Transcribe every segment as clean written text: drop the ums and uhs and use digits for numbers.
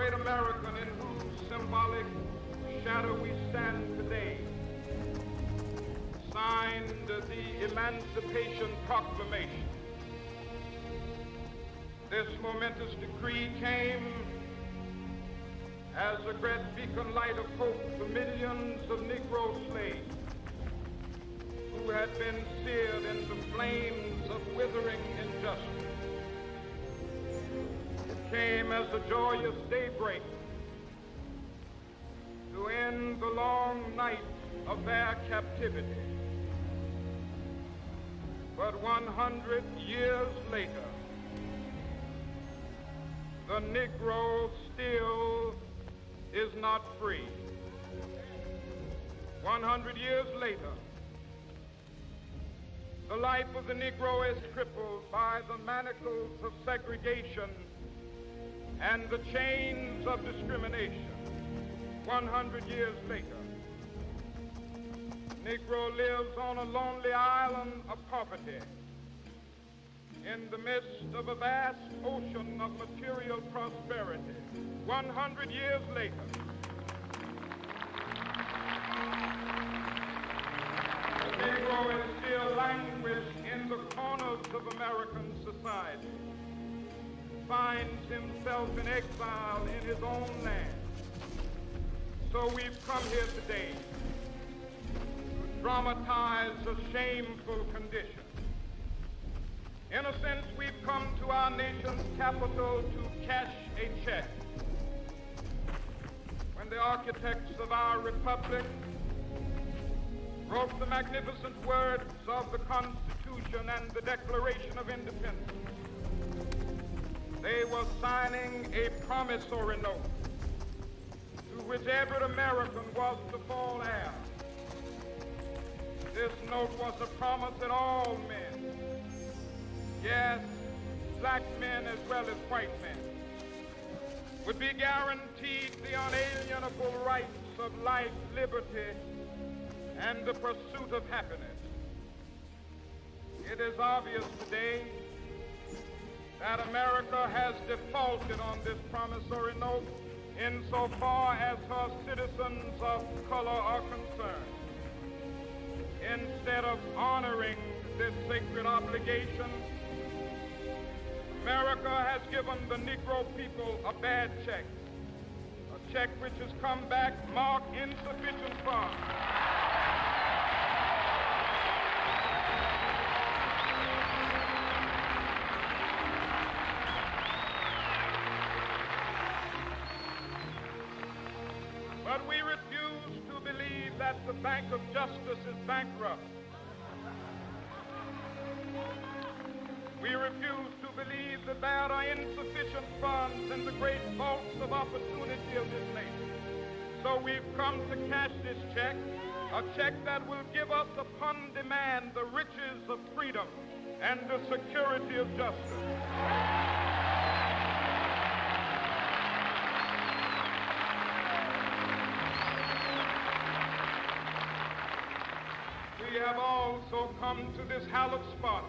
great American in whose symbolic shadow we stand today, signed the Emancipation Proclamation. This momentous decree came as a great beacon light of hope to millions of Negro slaves who had been seared in the flames of withering injustice. It came as a joyous daybreak to end the long night of their captivity. But 100 years later, the Negro still is not free. 100 years later, the life of the Negro is crippled by the manacles of segregation and the chains of discrimination. 100 years later, Negro lives on a lonely island of poverty in the midst of a vast ocean of material prosperity. 100 years later, the Negro is still languished in the corners of American society, finds himself in exile in his own land. So we've come here today to dramatize a shameful condition. In a sense, we've come to our nation's capital to cash a check. When the architects of our republic wrote the magnificent words of the Constitution and the Declaration of Independence, they were signing a promissory note to which every American was to fall heir. This note was a promise that all men, yes, black men as well as white men, would be guaranteed the unalienable rights of life, liberty, and the pursuit of happiness. It is obvious today that America has defaulted on this promissory note insofar as her citizens of color are concerned. Instead of honoring this sacred obligation, America has given the Negro people a bad check, a check which has come back marked insufficient funds. But we refuse to believe that the Bank of Justice is bankrupt. We refuse to believe that there are insufficient funds in the great vaults of opportunity of this nation. So we've come to cash this check, a check that will give us upon demand the riches of freedom and the security of justice. We have also come to this hallowed spot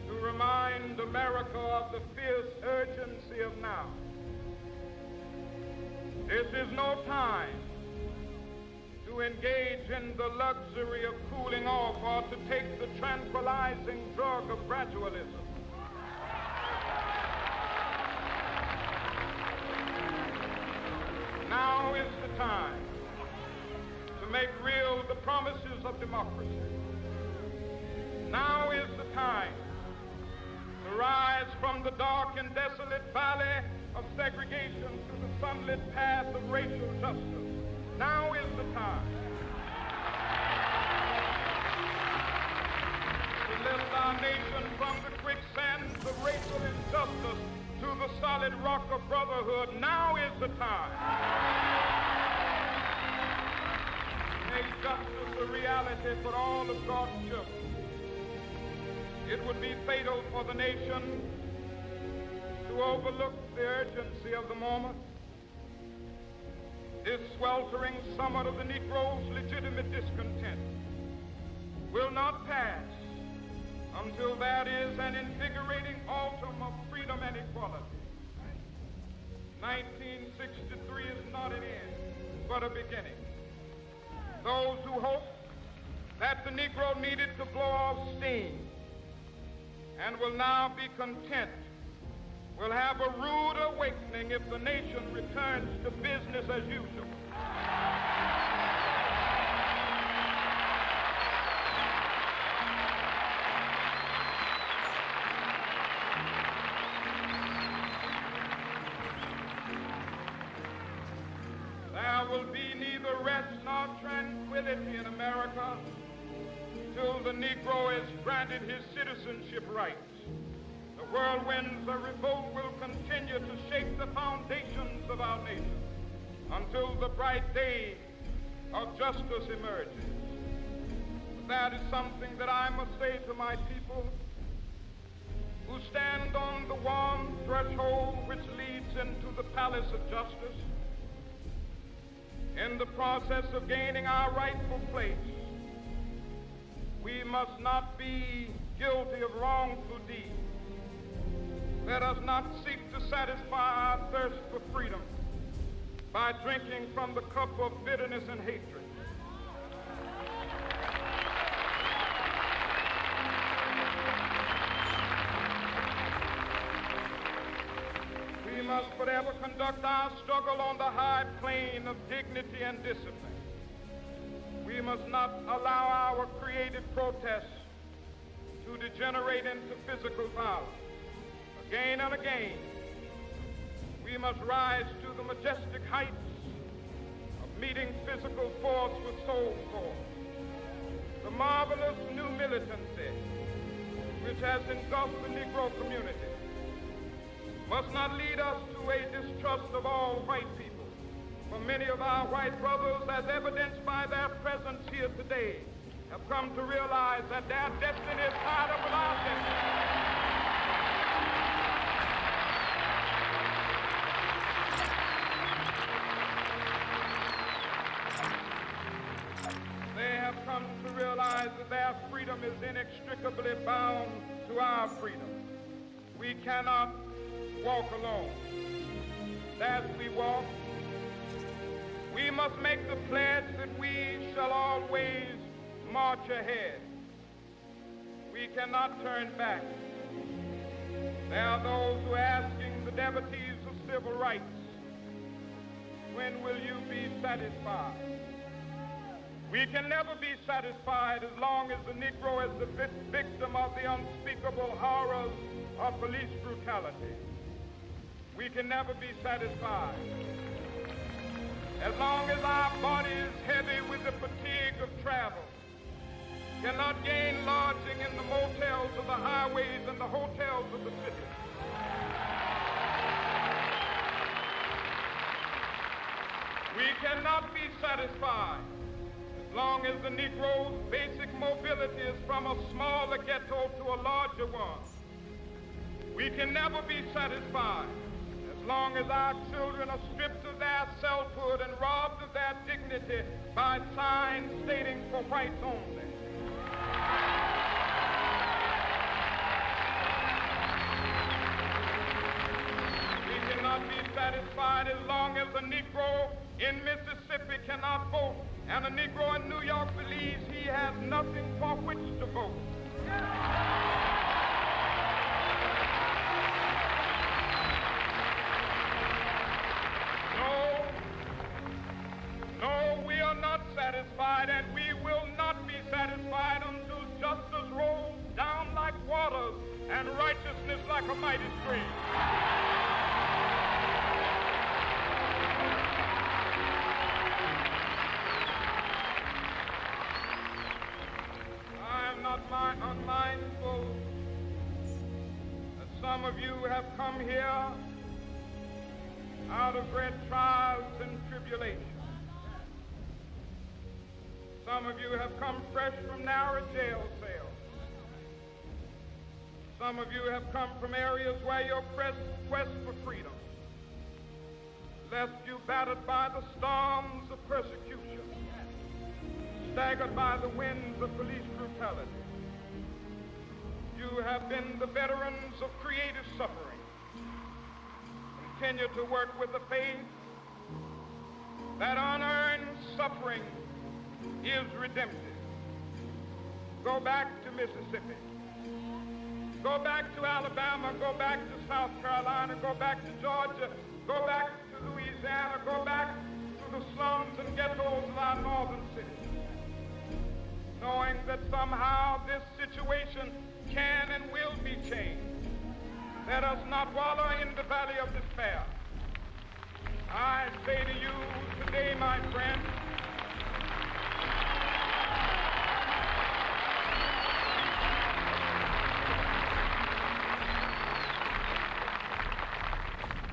to remind America of the fierce urgency of now. This is no time to engage in the luxury of cooling off or to take the tranquilizing drug of gradualism. Now is the time to make real the promises of democracy. Now is the time to rise from the dark and desolate valley of segregation to the sunlit path of racial justice. Now is the time to lift our nation from the quicksands of racial injustice to the solid rock of brotherhood. Now is the time to make justice a reality for all of God's children. It would be fatal for the nation to overlook the urgency of the moment. This sweltering summit of the Negro's legitimate discontent will not pass until there is an invigorating autumn of freedom and equality. 1963 is not an end, but a beginning. Those who hope that the Negro needed to blow off steam and will now be content will have a rude awakening if the nation returns to business as usual. There will be neither rest nor tranquility in America till the Negro is granted his citizenship rights. The whirlwinds of revolt will continue to shake the foundations of our nation until the bright day of justice emerges. That is something that I must say to my people who stand on the warm threshold which leads into the palace of justice. In the process of gaining our rightful place, we must not be guilty of wrongful deeds. Let us not seek to satisfy our thirst for freedom by drinking from the cup of bitterness and hatred. We must forever conduct our struggle on the high plane of dignity and discipline. We must not allow our creative protests to degenerate into physical violence. Again and again, we must rise to the majestic heights of meeting physical force with soul force. The marvelous new militancy which has engulfed the Negro community must not lead us to a distrust of all white people. For many of our white brothers, as evidenced by their presence here today, have come to realize that their destiny is tied up with our destiny. They have come to realize that their freedom is inextricably bound to our freedom. We cannot walk alone. As we walk, we must make the pledge that we shall always march ahead. We cannot turn back. There are those who are asking the devotees of civil rights, when will you be satisfied? We can never be satisfied as long as the Negro is the victim of the unspeakable horrors of police brutality. We can never be satisfied as long as our body is heavy with the fatigue of travel, cannot gain lodging in the motels of the highways and the hotels of the city. We cannot be satisfied as long as the Negro's basic mobility is from a smaller ghetto to a larger one. We can never be satisfied as long as our children are stripped of their selfhood and robbed of their dignity by signs stating for whites only. We cannot be satisfied as long as a Negro in Mississippi cannot vote and a Negro in New York believes he has nothing for which to vote. No, we are not satisfied, and we will not be satisfied until justice rolls down like waters and righteousness like a mighty stream. I am not unmindful that some of you have come here out of great trials and tribulations. Some of you have come fresh from narrow jail cells. Some of you have come from areas where your quest for freedom left you battered by the storms of persecution, staggered by the winds of police brutality. You have been the veterans of creative suffering, continue to work with the faith that unearned suffering is redemptive. Go back to Mississippi. Go back to Alabama. Go back to South Carolina. Go back to Georgia. Go back to Louisiana. Go back to the slums and ghettos of our northern cities, knowing that somehow this situation can and will be changed. Let us not wallow in the valley of despair. I say to you today, my friend,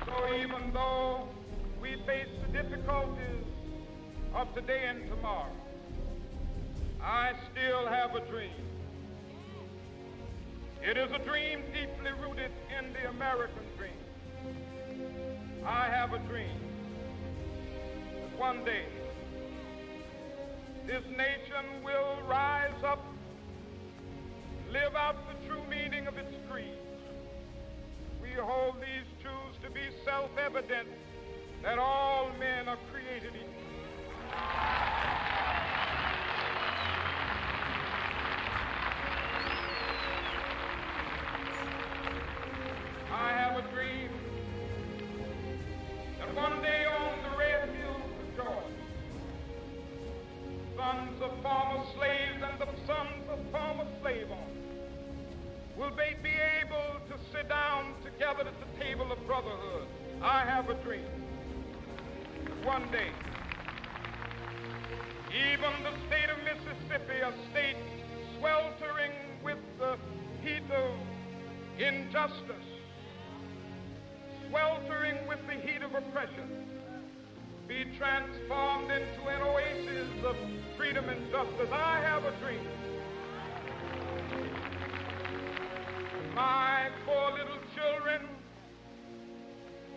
so even though we face the difficulties of today and tomorrow, I still have a dream. It is a dream deeply rooted in the American dream. I have a dream that one day this nation will rise up, live out the true meaning of its creed. We hold these truths to be self-evident, that all men are created equal. I have a dream that one day on the red hills of Georgia, sons of former slaves and the sons of former slave owners will be able to sit down together at the table of brotherhood. I have a dream that one day, even the state of Mississippi, a state sweltering with the heat of injustice, sweltering with the heat of oppression, be transformed into an oasis of freedom and justice. I have a dream. My poor little children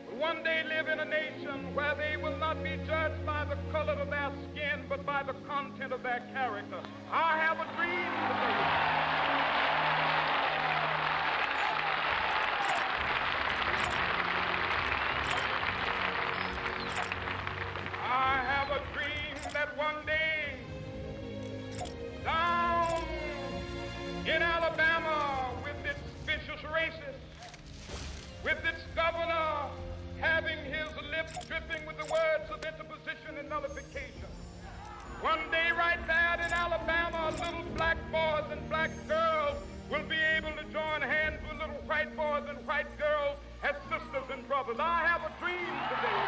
will one day live in a nation where they will not be judged by the color of their skin, but by the content of their character. I have a dream today. One day, down in Alabama, with its vicious racists, with its governor having his lips dripping with the words of interposition and nullification. One day right there in Alabama, little black boys and black girls will be able to join hands with little white boys and white girls as sisters and brothers. I have a dream today.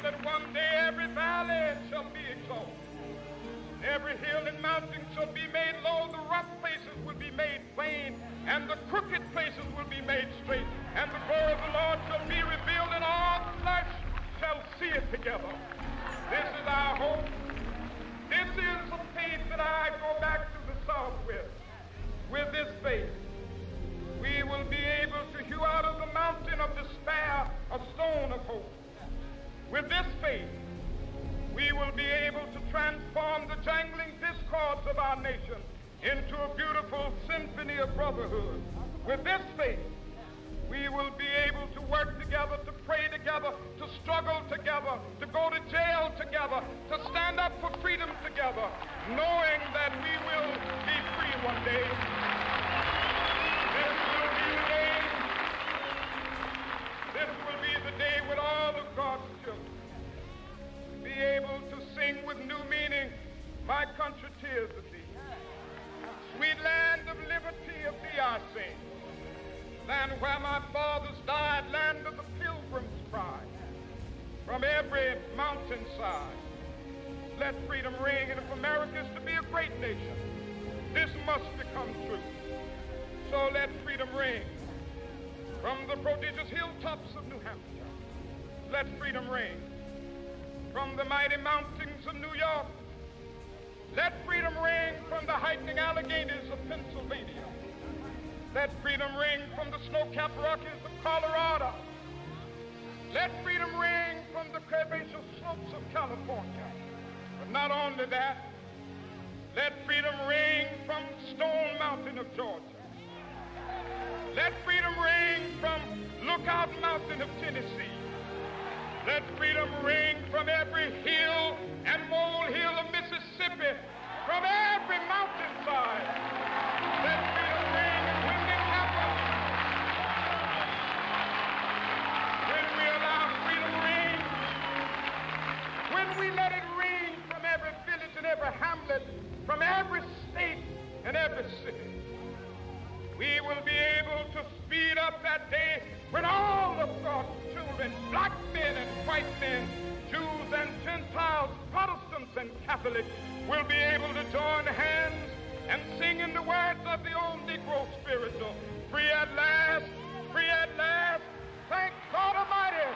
That one day every valley shall be exalted, every hill and mountain shall be made low, the rough places will be made plain, and the crooked places will be made straight, and the glory of the Lord shall be revealed, and all flesh shall see it together. This is our hope. This is the faith that I go back to the South with. With this faith, we will be able to hew out of the mountain of despair a stone of hope. With this faith, we will be able to transform the jangling discords of our nation into a beautiful symphony of brotherhood. With this faith, we will be able to work together, to pray together, to struggle together, to go to jail together, to stand up for freedom together, knowing that we will be free one day. This will be the day. This will be the day when all of God's children be able to sing with new meaning, my country, tears of thee. Sweet land of liberty, of thee I sing. Land where my fathers died, land of the pilgrim's pride. From every mountainside, let freedom ring. And if America is to be a great nation, this must become true. So let freedom ring. From the prodigious hilltops of New Hampshire, let freedom ring. From the mighty mountains of New York, let freedom ring. From the heightening Alleghenies of Pennsylvania, let freedom ring. From the snow-capped Rockies of Colorado, let freedom ring. From the curvaceous slopes of California. But not only that, Let freedom ring from Stone Mountain of Georgia. Let freedom ring from Lookout Mountain of Tennessee. Let freedom ring from every hill and molehill of Mississippi, from every mountainside. Let freedom ring when it happens. When we allow freedom ring, when we let it ring from every village and every hamlet, from every state and every city, we will be able to speed up that day when all of God's children, black men and white men, Jews and Gentiles, Protestants and Catholics, will be able to join hands and sing in the words of the old Negro spiritual, free at last, thank God Almighty.